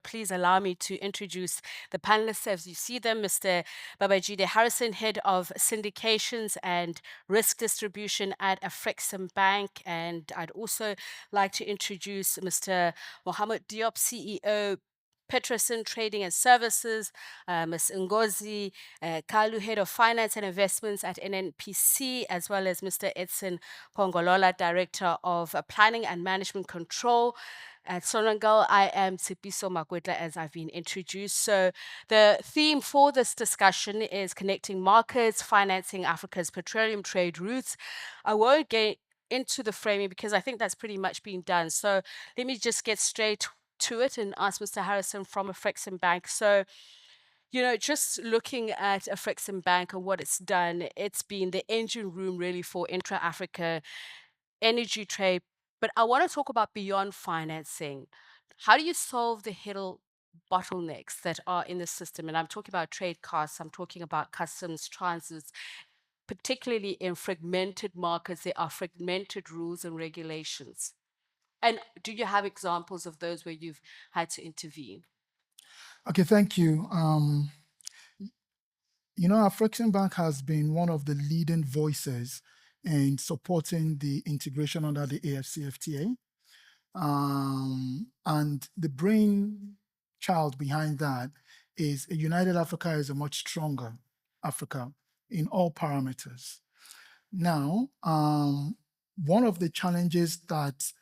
please allow me to introduce the panelists as you see them. Mr. Babajide Harrison, Head of Syndications and Risk Distribution at Afrexim Bank. And I'd also like to introduce Mr. Mohammed Diop, CEO, Petroleum Trading and Services, Ms. Ngozi Kalu, Head of Finance and Investments at NNPC, as well as Mr. Edson Pongolola, Director of Planning and Management Control. At Sonangol, I am Tsipiso Makwetla, as I've been introduced. So, the theme for this discussion is connecting markets, financing Africa's petroleum trade routes. I won't get into the framing because I think that's pretty much been done. So, let me just get straight to it and ask Mr. Harrison from Afrexim Bank. So, just looking at Afrexim Bank and what it's done, it's been the engine room really for intra Africa energy trade. But I want to talk about beyond financing. How do you solve the hidden bottlenecks that are in the system? And I'm talking about trade costs, I'm talking about customs transits, particularly in fragmented markets, there are fragmented rules and regulations. And do you have examples of those where you've had to intervene? Okay, thank you. Afrexim Bank has been one of the leading voices in supporting the integration under the AFCFTA. And the brain child behind that is a united Africa is a much stronger Africa in all parameters. Now, one of the challenges that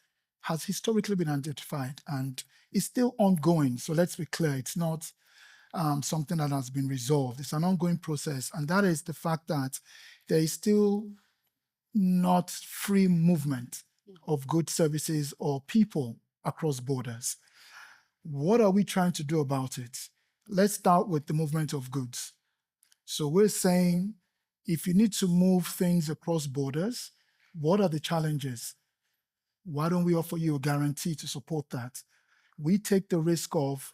has historically been identified and is still ongoing, so let's be clear, it's not something that has been resolved. It's an ongoing process, and that is the fact that there is still not free movement of goods, services, or people across borders. What are we trying to do about it? Let's start with the movement of goods. So we're saying if you need to move things across borders, what are the challenges? Why don't we offer you a guarantee to support that? We take the risk of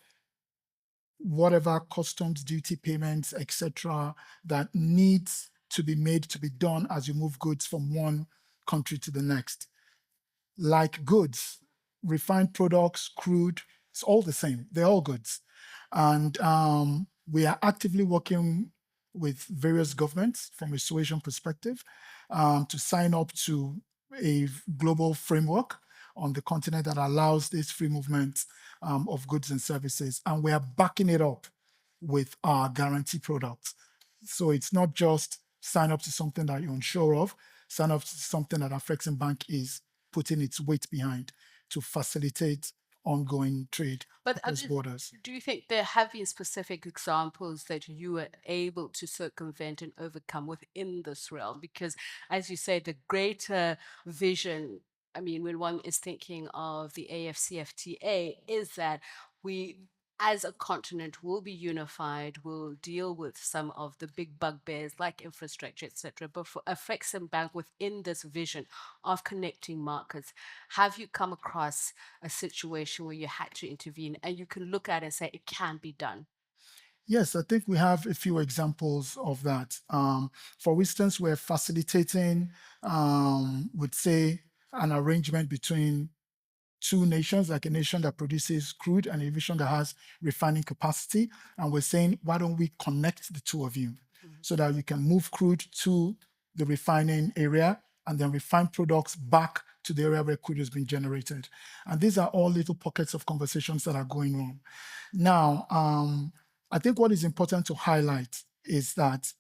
whatever customs duty payments, etc., that needs to be made to be done as you move goods from one country to the next. Like goods, refined products, crude, it's all the same. They're all goods. And we are actively working with various governments from a suasion perspective to sign up to a global framework on the continent that allows this free movement of goods and services. And we are backing it up with our guarantee products. So it's not just sign up to something that you're unsure of, sign up to something that Afrexim Bank is putting its weight behind to facilitate ongoing trade across borders. Do you think there have been specific examples that you were able to circumvent and overcome within this realm? Because, as you say, the greater vision, I mean, when one is thinking of the AFCFTA, is that we as a continent will be unified, will deal with some of the big bugbears like infrastructure, etc. But for Afrexim Bank within this vision of connecting markets, have you come across a situation where you had to intervene and you can look at it and say it can be done? Yes, I think we have a few examples of that. For instance, we're facilitating, would say, an arrangement between two nations, like a nation that produces crude and a nation that has refining capacity. And we're saying, why don't we connect the two of you so that you can move crude to the refining area and then refine products back to the area where crude has been generated. And these are all little pockets of conversations that are going on. Now, I think what is important to highlight is that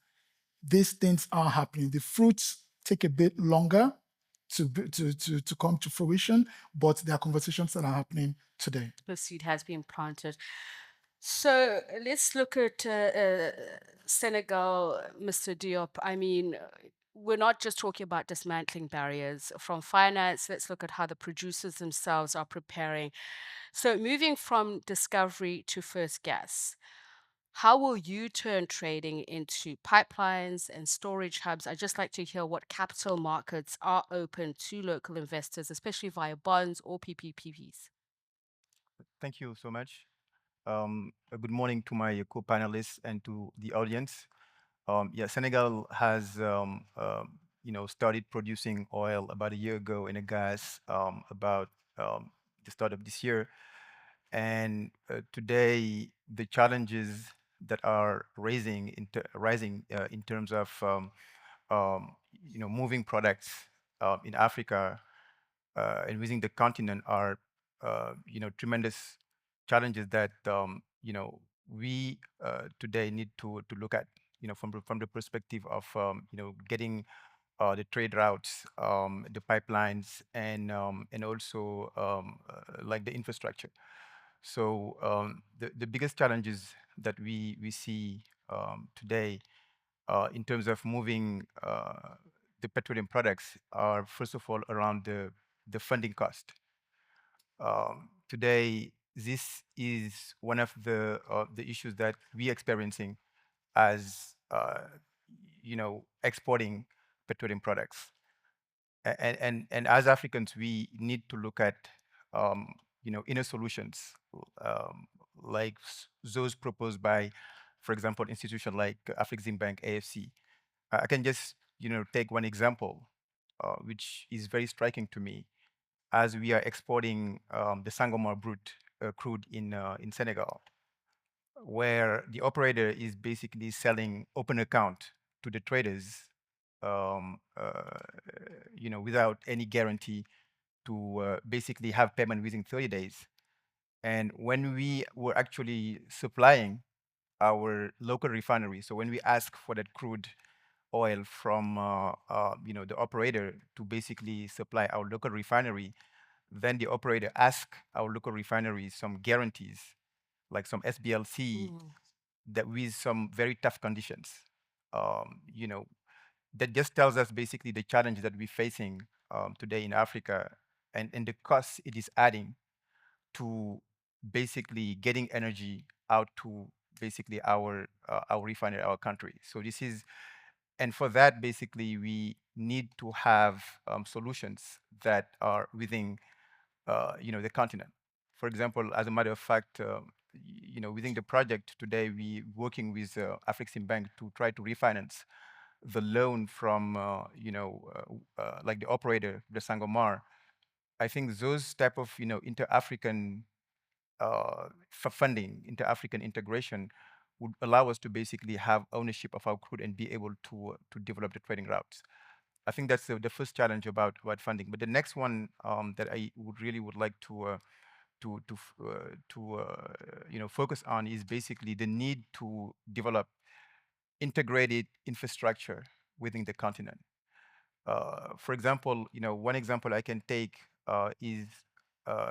these things are happening. The fruits take a bit longer to come to fruition, but there are conversations that are happening today. The seed has been planted. So let's look at Senegal, Mr. Diop. I mean, we're not just talking about dismantling barriers from finance. Let's look at how the producers themselves are preparing. So, moving from discovery to first gas, how will you turn trading into pipelines and storage hubs? I'd just like to hear what capital markets are open to local investors, especially via bonds or PPPs. Thank you so much. Good morning to my co-panelists and to the audience. Yeah, Senegal has started producing oil about a year ago and a gas about the start of this year. And today, the challenges that are rising in terms of moving products in Africa and within the continent are tremendous challenges that we today need to look at from the perspective of getting the trade routes, the pipelines, and also like the infrastructure. So the biggest challenges that we see today in terms of moving the petroleum products are first of all around the funding cost. Today, this is one of the issues that we're experiencing as exporting petroleum products. And as Africans, we need to look at inner solutions like those proposed by, for example, institutions like Afreximbank, AFC. I can just take one example, which is very striking to me, as we are exporting the Sangomar brute crude in Senegal, where the operator is basically selling open account to the traders, without any guarantee to basically have payment within 30 days. And when we were actually supplying our local refinery, so when we ask for that crude oil from the operator to basically supply our local refinery, then the operator asks our local refinery some guarantees, like some SBLC, Mm. that with some very tough conditions. Um, you know, that just tells us basically the challenge that we're facing today in Africa, and the cost it is adding to basically getting energy out to basically our refinery, our country. So this is, and for that, basically, we need to have solutions that are within the continent. For example, as a matter of fact, within the project today, we working with Afreximbank to try to refinance the loan from like the operator, the Sangomar. I think those type of inter-African funding, inter-African integration would allow us to basically have ownership of our crude and be able to develop the trading routes. I think that's the first challenge about funding. But the next one that I would like to focus on is basically the need to develop integrated infrastructure within the continent. For example, one example I can take is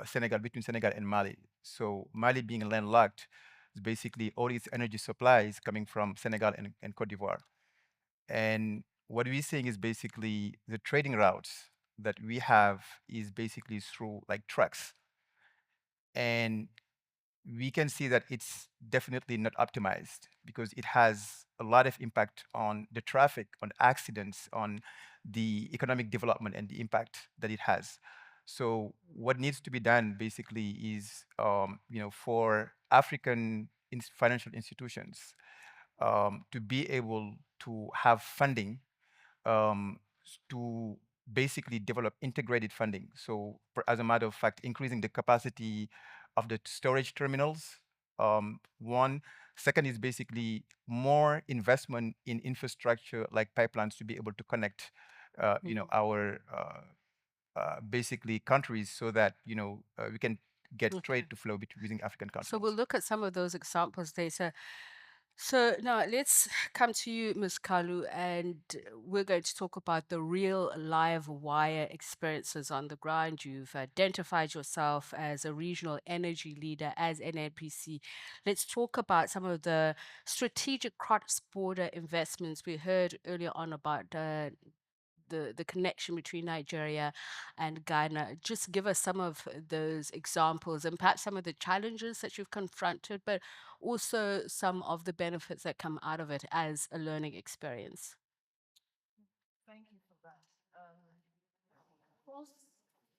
Senegal, between Senegal and Mali. So Mali being landlocked, is basically all its energy supplies coming from Senegal and Cote d'Ivoire. And what we're seeing is basically the trading routes that we have is basically through like trucks. And we can see that it's definitely not optimized because it has a lot of impact on the traffic, on accidents, on the economic development and the impact that it has. So what needs to be done basically is, for African financial institutions to be able to have funding to basically develop integrated funding. So, as a matter of fact, increasing the capacity of the storage terminals. One, second is basically more investment in infrastructure like pipelines to be able to connect, our basically countries so that we can get Okay. trade to flow between African So we'll continents. look at some of those examples later. So now let's come to you, Ms. Kalu, and we're going to talk about the real live wire experiences on the ground. You've identified yourself as a regional energy leader as NNPC. Let's talk about some of the strategic cross-border investments. We heard earlier on about the connection between Nigeria and Ghana. Just give us some of those examples and perhaps some of the challenges that you've confronted, but also some of the benefits that come out of it as a learning experience. Thank you for that.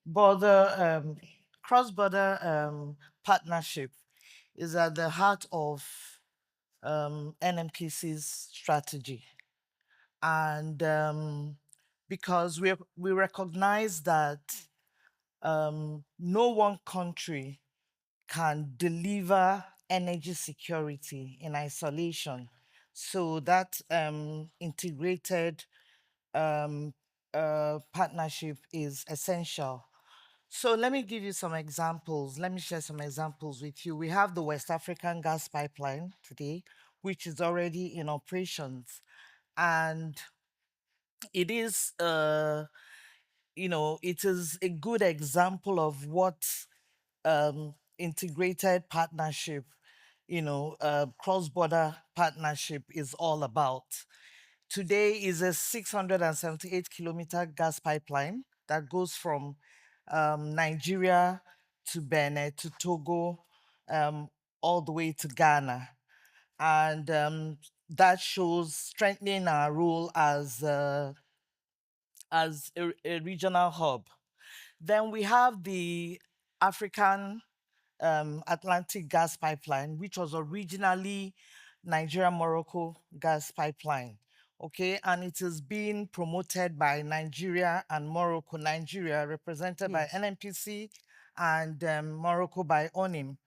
Border, cross-border partnership is at the heart of NMPC's strategy, and because we recognize that no one country can deliver energy security in isolation. So that integrated partnership is essential. So let me give you some examples. Let me share some examples with you. We have the West African gas pipeline today, which is already in operations. And it is, it is a good example of what integrated partnership, cross-border partnership is all about. Today is a 678-kilometer gas pipeline that goes from Nigeria to Benin to Togo, all the way to Ghana. And that shows strengthening our role as a regional hub. Then we have the African Atlantic gas pipeline, which was originally Nigeria-Morocco gas pipeline. Okay, and it is being promoted by Nigeria and Morocco. Nigeria represented by NNPC and Morocco by ONIM.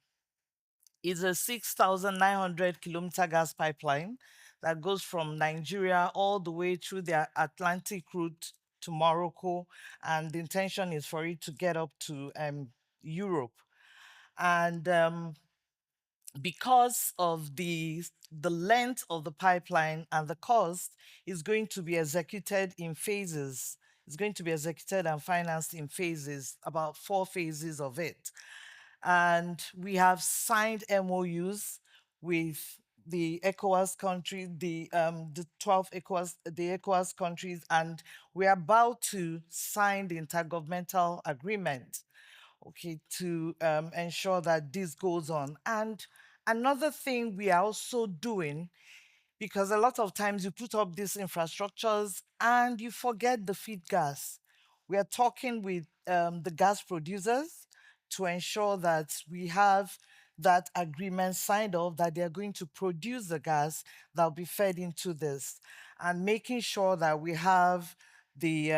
It's a 6,900-kilometer gas pipeline that goes from Nigeria all the way through the Atlantic route to Morocco, and the intention is for it to get up to Europe. And because of the length of the pipeline and the cost, is going to be executed in phases. It's going to be executed and financed in phases, about 4 phases of it. And we have signed MOUs with the ECOWAS country, the 12 ECOWAS countries, and we're about to sign the intergovernmental agreement, okay, to ensure that this goes on. And another thing we are also doing, because a lot of times you put up these infrastructures and you forget the feed gas. We are talking with the gas producers to ensure that we have that agreement signed off, that they're going to produce the gas that will be fed into this, and making sure that we have the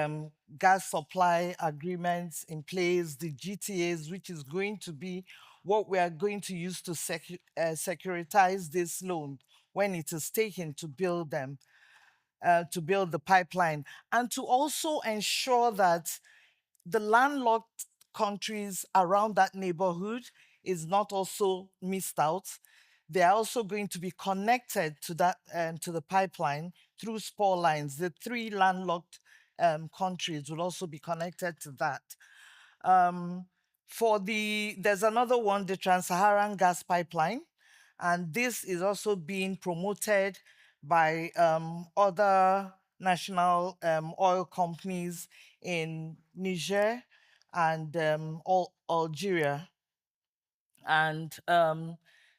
gas supply agreements in place, the GTAs, which is going to be what we are going to use to securitize this loan when it is taken to build them, to build the pipeline, and to also ensure that the landlocked countries around that neighborhood is not also missed out. They are also going to be connected to that to the pipeline through spur lines. The 3 landlocked countries will also be connected to that. There's another one, the Trans-Saharan gas pipeline, and this is also being promoted by other national oil companies in Niger and Algeria. And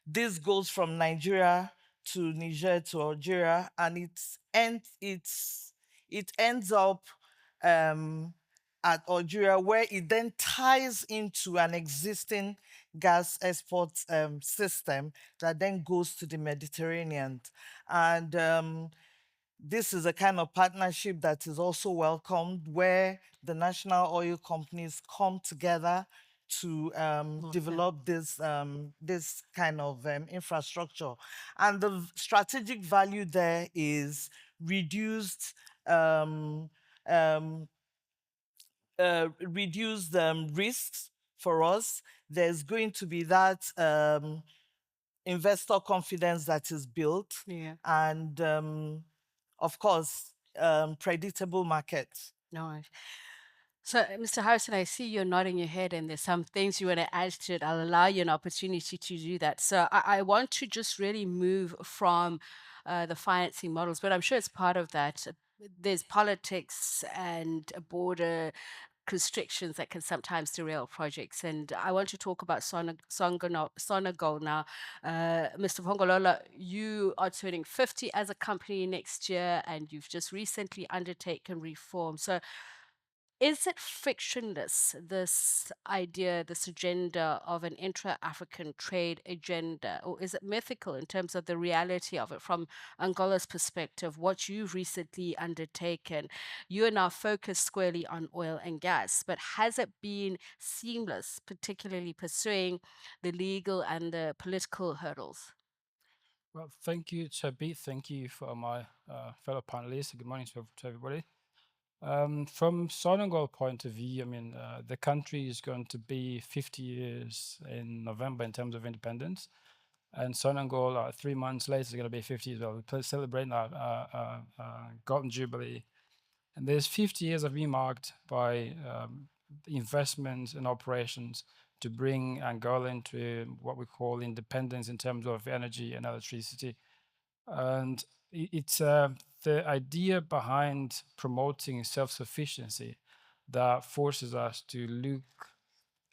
this goes from Nigeria to Niger to Algeria, and it ends up at Algeria, where it then ties into an existing gas export system that then goes to the Mediterranean. And this is a kind of partnership that is also welcomed, where the national oil companies come together to develop this kind of infrastructure. And the strategic value there is reduced risks for us. There's going to be that investor confidence that is built, and of course, predictable markets. No. So, Mr. Harrison, I see you're nodding your head, and there's some things you want to add to it. I'll allow you an opportunity to do that. So, I want to just really move from the financing models, but I'm sure it's part of that. There's politics and border constrictions that can sometimes derail projects. And I want to talk about Sonangol now. Mr. Pongolola, you are turning 50 as a company next year, and you've just recently undertaken reform. So Is it frictionless, this idea, this agenda of an intra African trade agenda, or is it mythical in terms of the reality of it from Angola's perspective? What you've recently undertaken, you are now focused squarely on oil and gas, but has it been seamless, particularly pursuing the legal and the political hurdles? Well, thank you, Chabi. Thank you for my fellow panelists. Good morning to everybody. From Sonangol point of view, I mean, the country is going to be 50 years in November in terms of independence. And Sonangol, 3 months later, is going to be 50 years old. We're celebrating our Golden Jubilee. And there's 50 years have been marked by investments and operations to bring Angola into what we call independence in terms of energy and electricity. And it's the idea behind promoting self-sufficiency that forces us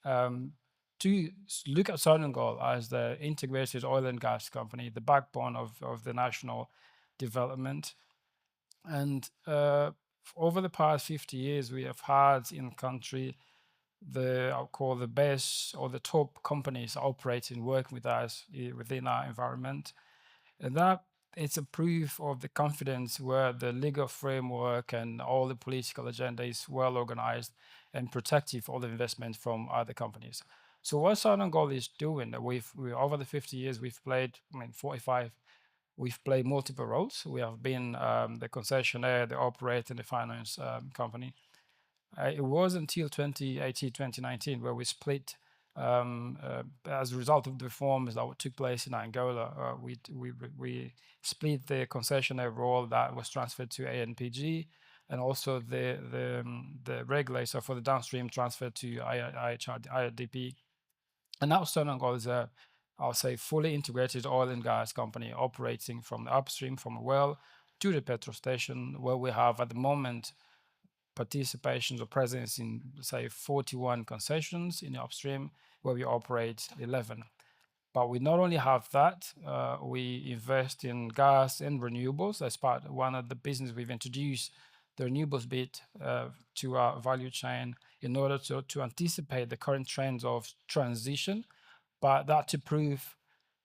um, to look at Sonangol as the integrated oil and gas company, the backbone of the national development. And over the past 50 years, we have had in the country I'll call the best or the top companies operating, working with us within our environment. And that it's a proof of the confidence where the legal framework and all the political agenda is well organized and protective of the investment from other companies. So what Sonangol is doing, over the 50 years, we've played, 45, we've played multiple roles. We have been the concessionaire, the operator, and the finance company. It was until 2018, 2019 where we split as a result of the reforms that took place in Angola. We split the concessionaire role that was transferred to ANPG, and also the regulator for the downstream transferred to IRDP. And now Sonangol is a, I'll say, fully integrated oil and gas company operating from the upstream, from a well to the petrol station, where we have at the moment participations or presence in, say, 41 concessions in the upstream, where we operate 11. But we not only have that, we invest in gas and renewables as part one of the business we've introduced the renewables bit to our value chain in order to anticipate the current trends of transition, but that to prove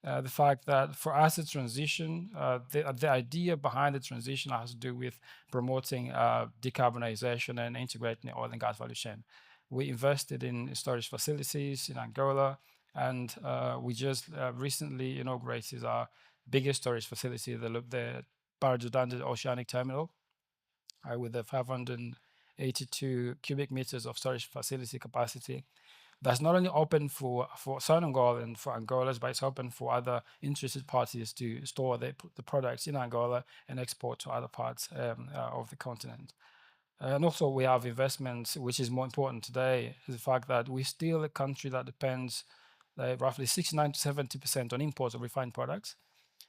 the fact that for us, the transition, the idea behind the transition has to do with promoting decarbonization and integrating the oil and gas value chain. We invested in storage facilities in Angola, and we just recently inaugurated our biggest storage facility, the Barajudande Oceanic Terminal, with a 582 cubic meters of storage facility capacity. That's not only open for Sonangol and for Angolas, but it's open for other interested parties to store the products in Angola and export to other parts of the continent. And also we have investments, which is more important today, is the fact that we're still a country that depends roughly 69 to 70% on imports of refined products.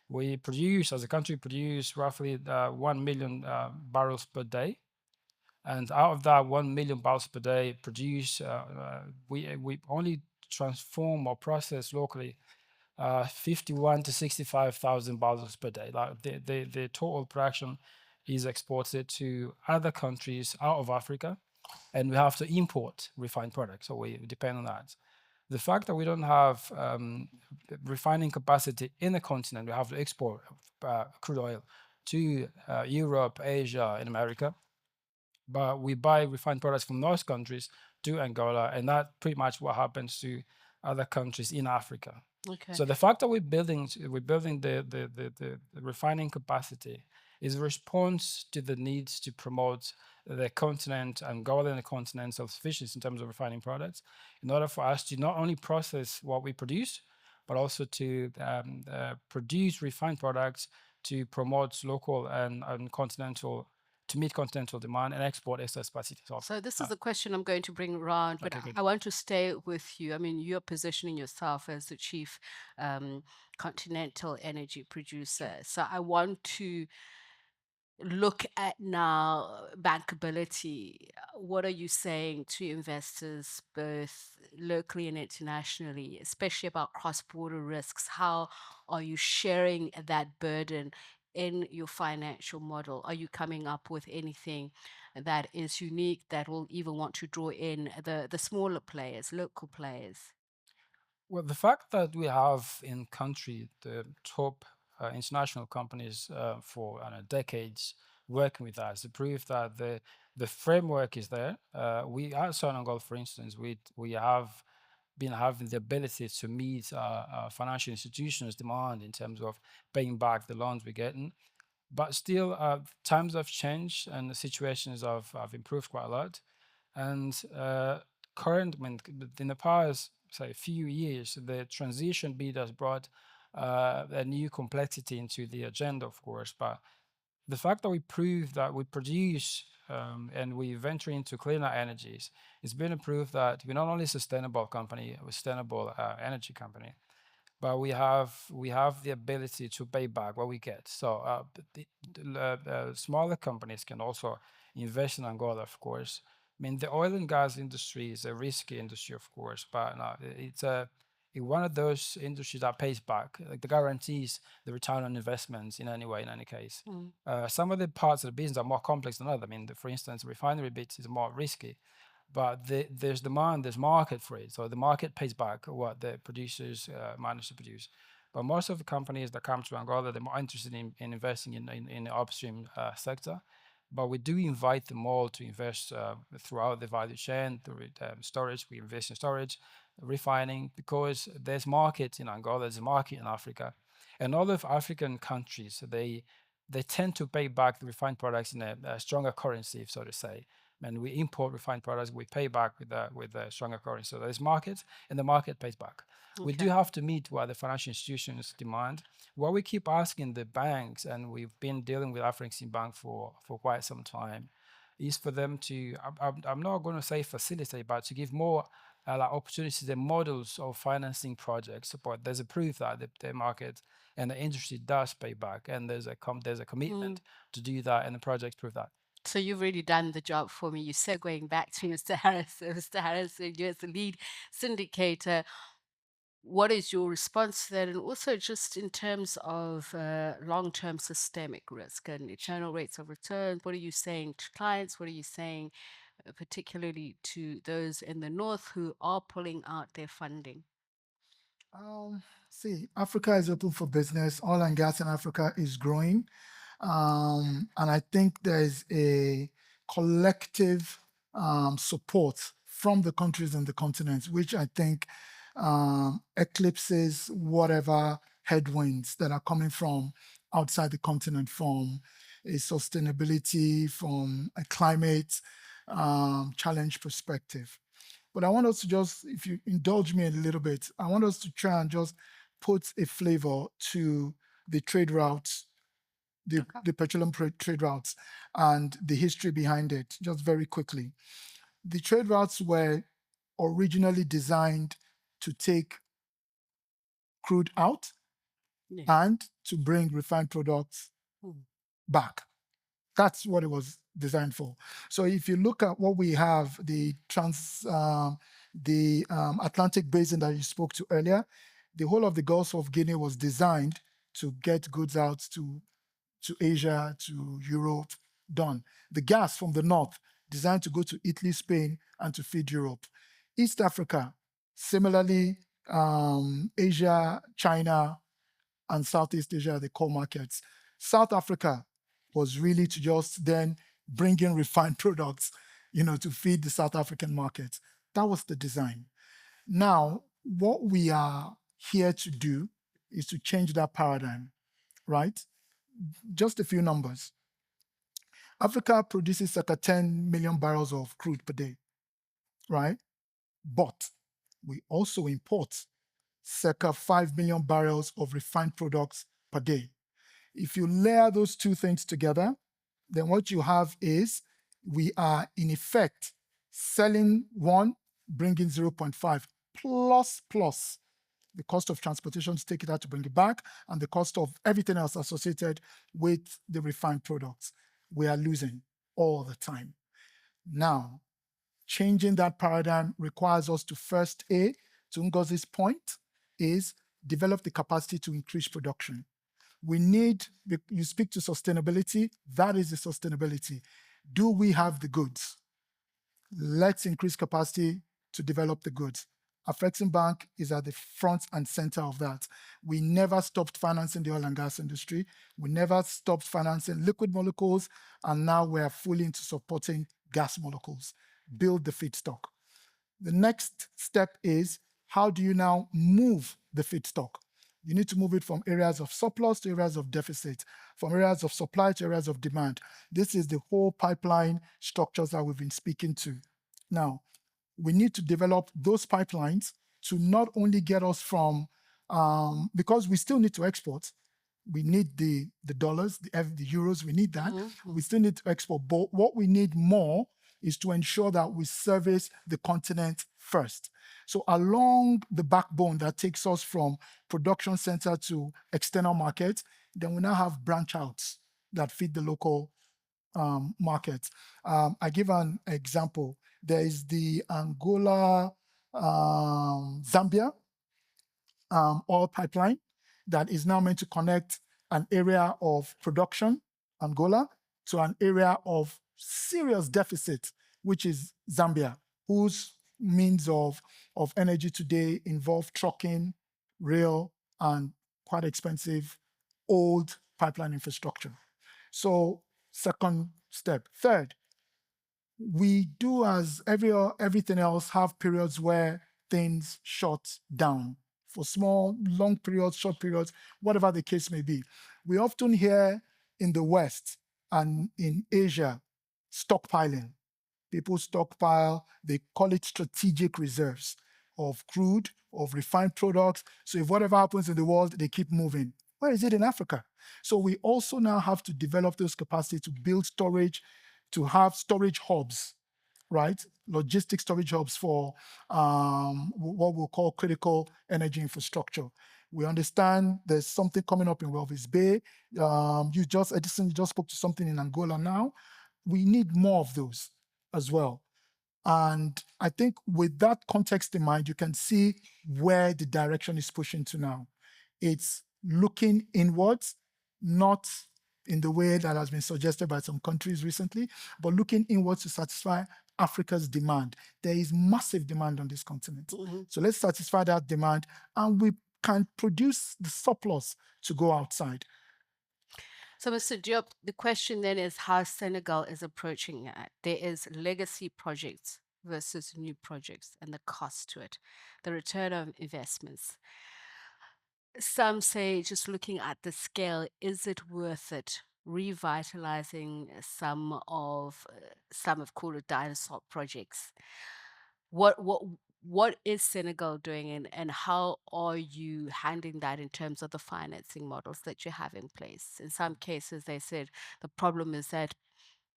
We produce, as a country, produce roughly 1 million barrels per day. And out of that 1 million barrels per day produced, we only transform or process locally 51 to 65,000 barrels per day. Like the total production is exported to other countries out of Africa, and we have to import refined products, so we depend on that. The fact that we don't have refining capacity in the continent, we have to export crude oil to Europe, Asia, and America, but we buy refined products from those countries to Angola, and that's pretty much what happens to other countries in Africa. Okay. So the fact that we're building the refining capacity is a response to the needs to promote the continent, Angola and the continent self-sufficiency in terms of refining products, in order for us to not only process what we produce, but also to produce refined products to promote local and continental, to meet continental demand and export excess capacity. So this is a question I'm going to bring around, but Okay, good. I want to stay with you. I mean, you're positioning yourself as the chief continental energy producer. So I want to look at now bankability. What are you saying to investors, both locally and internationally, especially about cross-border risks? How are you sharing that burden in your financial model? Are you coming up with anything that is unique that will even want to draw in the smaller players, local players? Well, the fact that we have in country the top international companies for I don't know, decades working with us, to prove that the framework is there. We at Sonangol, for instance, we have been having the ability to meet financial institutions' demand in terms of paying back the loans we're getting. But still, times have changed and the situations have improved quite a lot. And in the past, say, few years, the transition bid has brought a new complexity into the agenda, of course. But the fact that we prove that we produce and we venture into cleaner energies, it's been a proof that we're not only a sustainable company, a sustainable energy company, but we have the ability to pay back what we get. So smaller companies can also invest in Angola, of course. I mean, the oil and gas industry is a risky industry, of course, but no, it's one of those industries that pays back, like the guarantees the return on investments in any way, in any case. Some of the parts of the business are more complex than others. I mean, for instance, refinery bits is more risky, but there's demand, there's market for it. So the market pays back what the producers manage to produce. But most of the companies that come to Angola, they're more interested in investing in the upstream sector. But we do invite them all to invest throughout the value chain, through storage. We invest in storage, refining, because there's markets in Angola, there's a market in Africa. And all of African countries, they tend to pay back the refined products in a stronger currency, so to say. And we import refined products, we pay back with a stronger currency. So there's markets, and the market pays back. We do have to meet what the financial institutions demand. What we keep asking the banks, and we've been dealing with Afreximbank for quite some time, is for them to, I'm not going to say facilitate, but to give more like opportunities and models of financing projects. But there's a proof that the market and the industry does pay back, and there's a commitment to do that, and the projects prove that. So you've really done the job for me. You're segueing back to Mr. Harrison. Mr. Harrison, you as the lead syndicator, what is your response to that? And also just in terms of long-term systemic risk and internal rates of return, what are you saying to clients? What are you saying particularly to those in the north who are pulling out their funding? See, Africa is open for business. Oil and gas in Africa is growing. And I think there's a collective support from the countries and the continents, which I think eclipses whatever headwinds that are coming from outside the continent, from a sustainability, from a climate challenge perspective. But I want us to just, if you indulge me a little bit, I want us to try and just put a flavor to the trade routes, the petroleum trade routes, and the history behind it, just very quickly. The trade routes were originally designed to take crude out and to bring refined products back. That's what it was designed for. So if you look at what we have, the Atlantic basin that you spoke to earlier, the whole of the Gulf of Guinea was designed to get goods out to Asia, to Europe, done. The gas from the north, designed to go to Italy, Spain, and to feed Europe. East Africa, similarly, Asia, China, and Southeast Asia are the core markets. South Africa was really to just then bring in refined products, to feed the South African market. That was the design. Now, what we are here to do is to change that paradigm, right? Just a few numbers. Africa produces circa 10 million barrels of crude per day, right? But we also import circa 5 million barrels of refined products per day. If you layer those two things together, then what you have is we are in effect selling one, bringing 0.5 plus the cost of transportation to take it out to bring it back, and the cost of everything else associated with the refined products. We are losing all the time. Now, changing that paradigm requires us to first, to Ngozi's point, is develop the capacity to increase production. We need, you speak to sustainability, that is the sustainability. Do we have the goods? Let's increase capacity to develop the goods. Afrexim Bank is at the front and center of that. We never stopped financing the oil and gas industry. We never stopped financing liquid molecules, and now we're fully into supporting gas molecules. Build the feedstock. The next step is, how do you now move the feedstock? You need to move it from areas of surplus to areas of deficit, from areas of supply to areas of demand. This is the whole pipeline structures that we've been speaking to. Now, we need to develop those pipelines to not only get us from, because we still need to export, we need the dollars, the euros, we need that. We still need to export, but what we need more is to ensure that we service the continent first. So along the backbone that takes us from production center to external market, then we now have branch outs that feed the local market. I give an example. There is the Angola Zambia oil pipeline that is now meant to connect an area of production, Angola, to an area of serious deficit, which is Zambia, whose means of energy today involve trucking, rail, and quite expensive old pipeline infrastructure. So second step. Third, we do, as everything else, have periods where things shut down for small, long periods, short periods, whatever the case may be. We often hear in the West and in Asia stockpiling. People stockpile, they call it strategic reserves of crude, of refined products. So if whatever happens in the world, they keep moving. Where is it in Africa? So we also now have to develop those capacities to build storage, to have storage hubs, right? Logistic storage hubs for what we'll call critical energy infrastructure. We understand there's something coming up in Walvis Bay. Edison, you just spoke to something in Angola now. We need more of those as well. And I think with that context in mind, you can see where the direction is pushing to now. It's looking inwards, not in the way that has been suggested by some countries recently, but looking inwards to satisfy Africa's demand. There is massive demand on this continent. So let's satisfy that demand, and we can produce the surplus to go outside. So, Mr. Diop, the question then is how Senegal is approaching that. There is legacy projects versus new projects and the cost to it, the return of investments. Some say, just looking at the scale, is it worth it revitalizing some have called it dinosaur projects? What is Senegal doing, and how are you handling that in terms of the financing models that you have in place? In some cases, they said the problem is that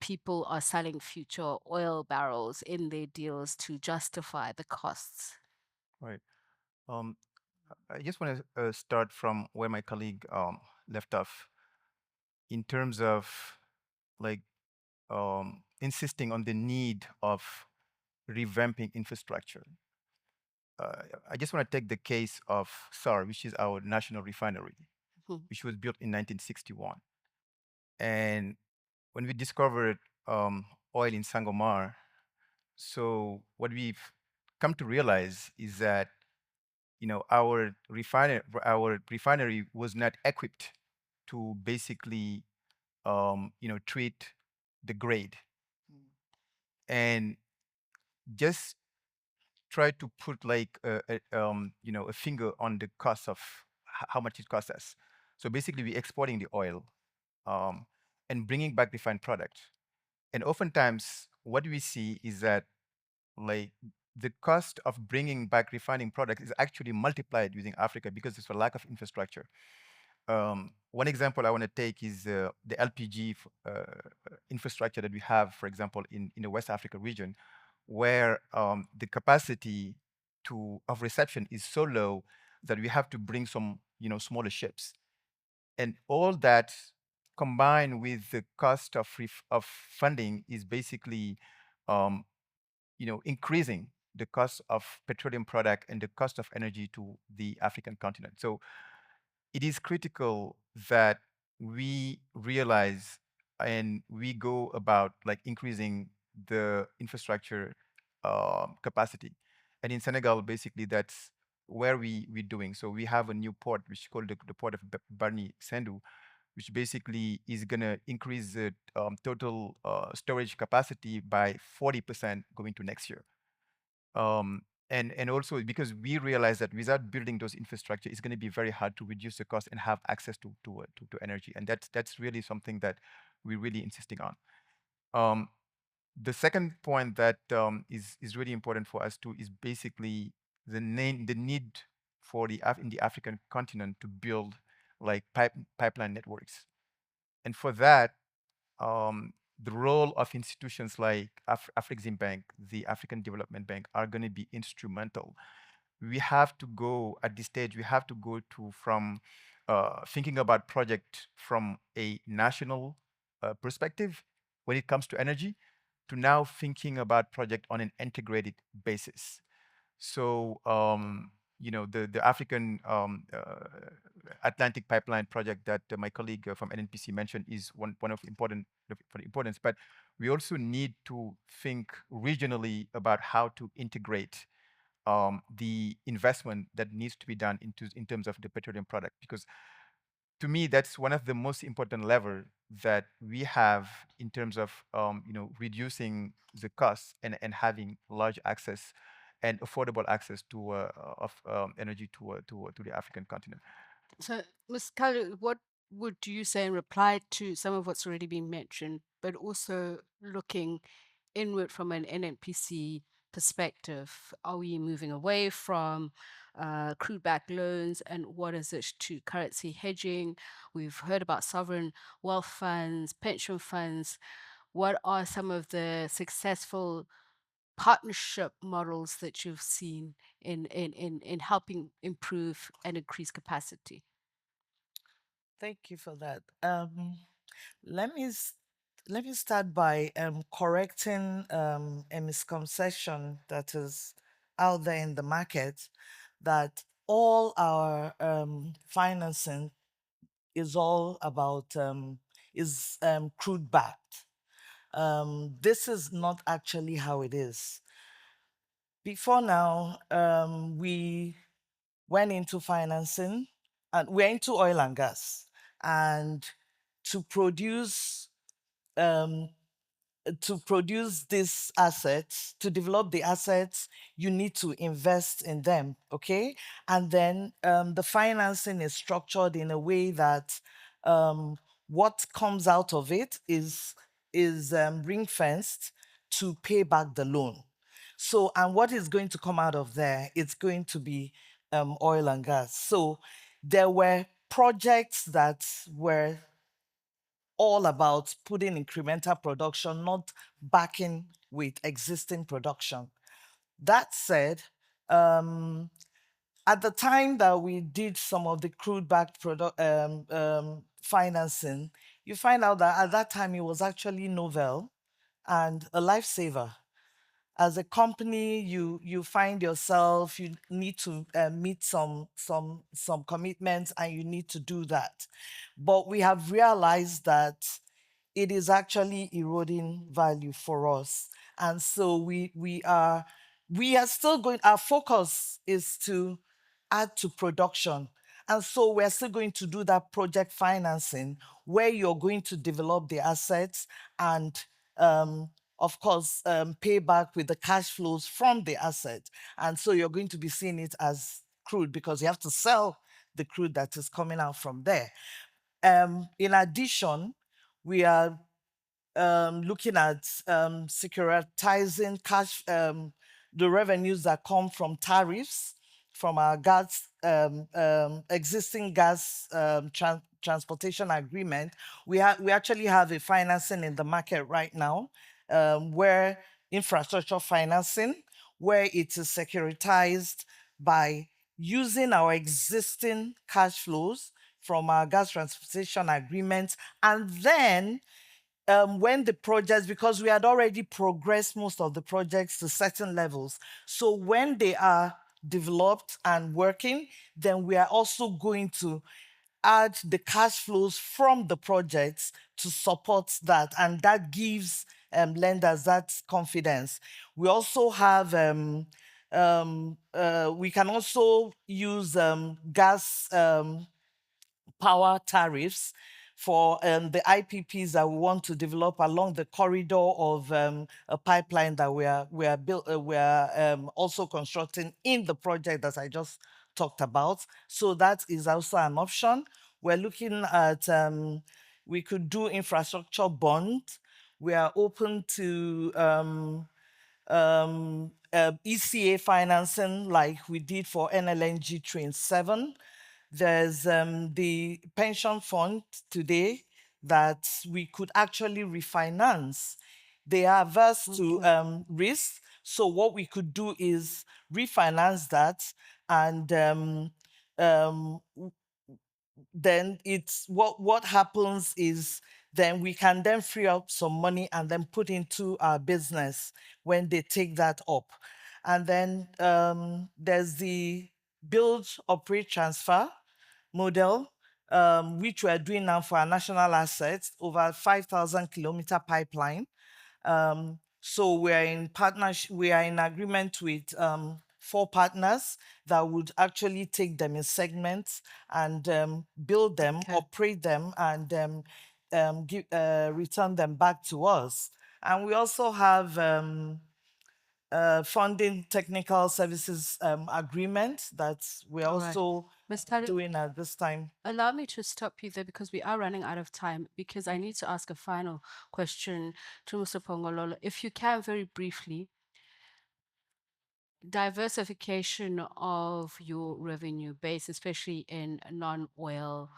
people are selling future oil barrels in their deals to justify the costs. Right. I just want to start from where my colleague left off in terms of like insisting on the need of revamping infrastructure. I just want to take the case of SAR, which is our national refinery, Mhm. which was built in 1961. And when we discovered oil in Sangomar, so what we've come to realize is that our refinery was not equipped to basically treat the grade, and just try to put like a finger on the cost of how much it costs us. So basically, we're exporting the oil and bringing back refined product. And oftentimes, what we see is that like the cost of bringing back refining product is actually multiplied using Africa because there's a lack of infrastructure. One example I want to take is the LPG infrastructure that we have, for example, in the West Africa region, where the capacity of reception is so low that we have to bring some smaller ships, and all that combined with the cost of funding is basically um, increasing the cost of petroleum product and the cost of energy to the African continent. So it is critical that we realize and we go about like increasing the infrastructure capacity. And in Senegal, basically, that's where we're doing. So we have a new port, which is called the port of Barni Sendou, which basically is going to increase the total storage capacity by 40% going to next year. Um, and also because we realize that without building those infrastructure, it's going to be very hard to reduce the cost and have access to energy. And that's really something that we're really insisting on. Um, the second point that is really important for us too is basically the need for in the African continent to build like pipeline networks. And for that, the role of institutions like Afrexim Bank, the African Development Bank, are going to be instrumental. We have to go at this stage. We have to go to from thinking about project from a national perspective when it comes to energy, to now thinking about project on an integrated basis. So, the African Atlantic Pipeline project that my colleague from NNPC mentioned is one of for importance. But we also need to think regionally about how to integrate the investment that needs to be done in terms of the petroleum product, because to me that's one of the most important lever that we have in terms of reducing the costs and having large access and affordable access to of energy to the African continent. So, Ms. Kalu, what would you say in reply to some of what's already been mentioned, but also looking inward from an NNPC perspective? Are we moving away from crude backed loans, and what is it to currency hedging? We've heard about sovereign wealth funds, pension funds. What are some of the successful partnership models that you've seen in helping improve and increase capacity? Thank you for that. Let me let me start by correcting a misconception that is out there in the market, that all our financing is all about crude backed. This is not actually how it is. Before now, we went into financing, and we're into oil and gas. And to produce um, these assets, to develop the assets, you need to invest in them, okay? And then the financing is structured in a way that what comes out of it is ring fenced to pay back the loan. So, and what is going to come out of there? It's going to be oil and gas. So, there were projects that were all about putting incremental production, not backing with existing production. That said, at the time that we did some of the crude-backed financing, you find out that at that time it was actually novel and a lifesaver. As a company, you find yourself, you need to meet some commitments, and you need to do that. But we have realized that it is actually eroding value for us. And so we are still going, our focus is to add to production. And so we're still going to do that project financing where you're going to develop the assets and of course, pay back with the cash flows from the asset. And so you're going to be seeing it as crude because you have to sell the crude that is coming out from there. In addition, we are looking at securitizing cash, the revenues that come from tariffs from our gas, existing gas transportation agreement. We actually have a financing in the market right now, where infrastructure financing, where it is securitized by using our existing cash flows from our gas transportation agreements, and then when the projects, because we had already progressed most of the projects to certain levels. So when they are developed and working, then we are also going to add the cash flows from the projects to support that, and that gives lenders that confidence. We also have we can also use gas power tariffs for the IPPs that we want to develop along the corridor of a pipeline that we are also constructing in the project that I just talked about. So that is also an option. We're looking at we could do infrastructure bond. We are open to ECA financing like we did for NLNG Train 7. There's the pension fund today that we could actually refinance. They are averse to risk. So what we could do is refinance that, and then it's what happens is then we can then free up some money and then put into our business when they take that up. And then there's the build, operate, transfer model, which we're doing now for our national assets, over 5,000 kilometer pipeline. So we're in partnership, we are in agreement with 4 partners that would actually take them in segments and build them, operate them, and return them back to us. And we also have funding technical services agreement that we're All right. also Ms. Talu, doing at this time. allow me to stop you there because we are running out of time, because I need to ask a final question to Mr. Pongolola. If you can, very briefly, diversification of your revenue base, especially in non-oil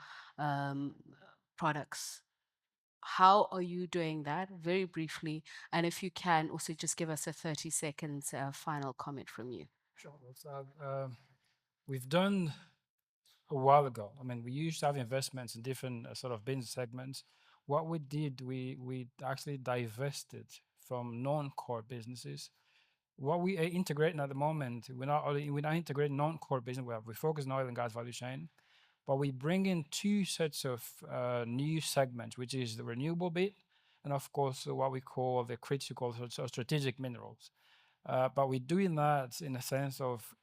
products. How are you doing that? Very briefly. And if you can, also just give us a 30 seconds final comment from you. Sure. So, we've done a while ago. I mean, we used to have investments in different sort of business segments. What we did, we actually divested from non-core businesses. What we are integrating at the moment, we're not integrating non-core business. We focus on oil and gas value chain, but we bring in 2 sets of new segments, which is the renewable bit, and of course what we call the critical or strategic minerals. But we're doing that in a sense of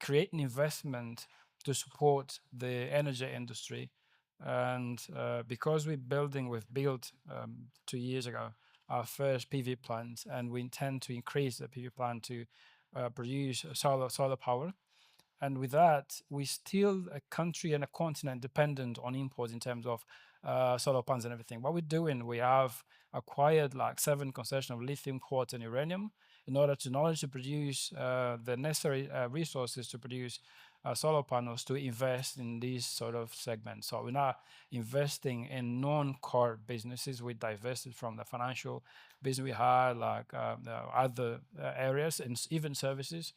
creating investment to support the energy industry. And because we've built 2 years ago our first PV plant, and we intend to increase the PV plant to produce solar power. And with that, we're still a country and a continent dependent on imports in terms of solar panels and everything. What we're doing, we have acquired like 7 concessions of lithium, quartz, and uranium in order to not only to produce the necessary resources to produce solar panels to invest in these sort of segments. So we're not investing in non-core businesses. We divested from the financial business we had, like other areas and even services.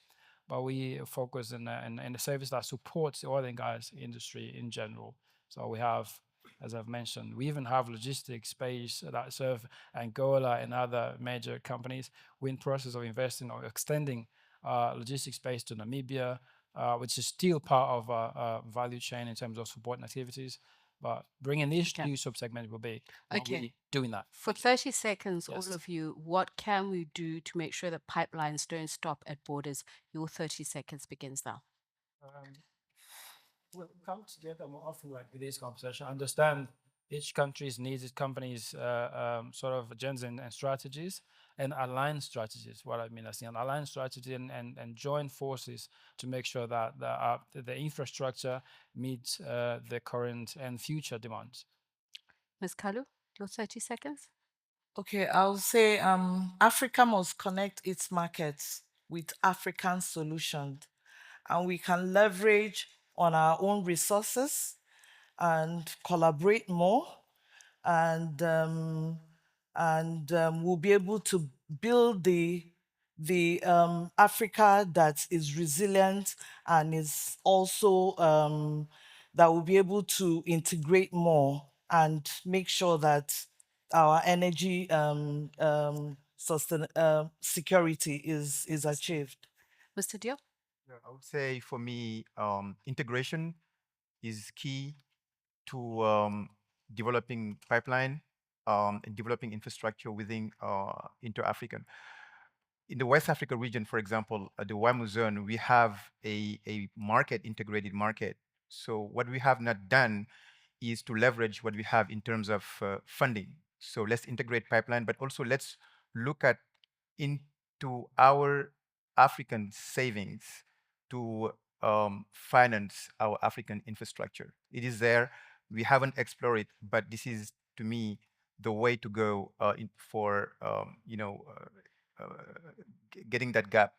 But we focus in the service that supports the oil and gas industry in general. So we have, as I've mentioned, we even have logistics space that serve Angola and other major companies. We're in process of investing or extending logistics space to Namibia, which is still part of our value chain in terms of supporting activities. But bringing these new subsegments will be really doing that. For 30 seconds, Yes. all of you, what can we do to make sure that pipelines don't stop at borders? Your 30 seconds begins now. We'll come together more often like with this conversation, understand each country's needs, its companies' sort of agendas and strategies, and align strategies. What I mean, I see an aligned strategy and join forces to make sure that the infrastructure meets the current and future demands. Ms. Kalu, your 30 seconds. Okay, I'll say Africa must connect its markets with African solutions, and we can leverage on our own resources and collaborate more, and we'll be able to build the Africa that is resilient and is also that will be able to integrate more and make sure that our energy security is achieved. Mr. Diop? I would say for me, integration is key to developing pipeline and developing infrastructure within inter-African. In the West Africa region, for example, the WAMU zone, we have a market, integrated market. So what we have not done is to leverage what we have in terms of funding. So let's integrate pipeline, but also let's look at into our African savings to finance our African infrastructure. It is there. We haven't explored it, but this is, to me, the way to go for getting that gap.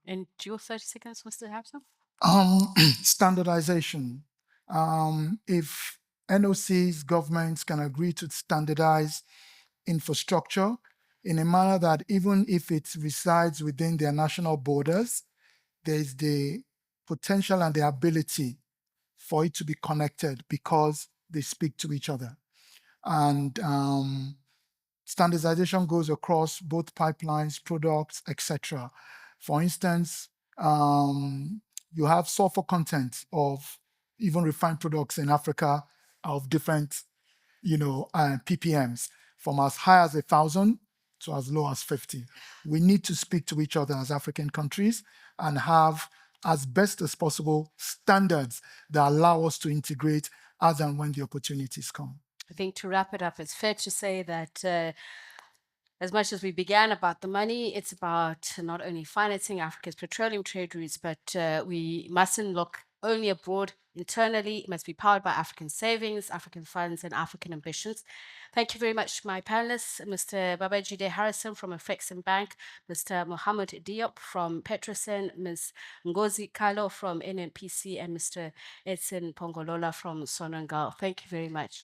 And your 30 seconds, Mr. Harrison? Standardization. If NOCs, governments can agree to standardize infrastructure in a manner that even if it resides within their national borders, there's the potential and the ability for it to be connected because they speak to each other. And standardization goes across both pipelines, products, etc. For instance, you have sulfur content of even refined products in Africa of different, ppms, from as high as 1,000 to as low as 50. We need to speak to each other as African countries and have, as best as possible, standards that allow us to integrate as and when the opportunities come. I think to wrap it up, it's fair to say that as much as we began about the money, it's about not only financing Africa's petroleum trade routes, but we mustn't look only abroad. Internally, it must be powered by African savings, African funds, and African ambitions. Thank you very much to my panelists, Mr. Babajide Harrison from Afrexim Bank, Mr. Mohammed Diop from Petroleum, Ms. Ngozi Kalo from NNPC, and Mr. Edson Pongolola from Sonangol. Thank you very much.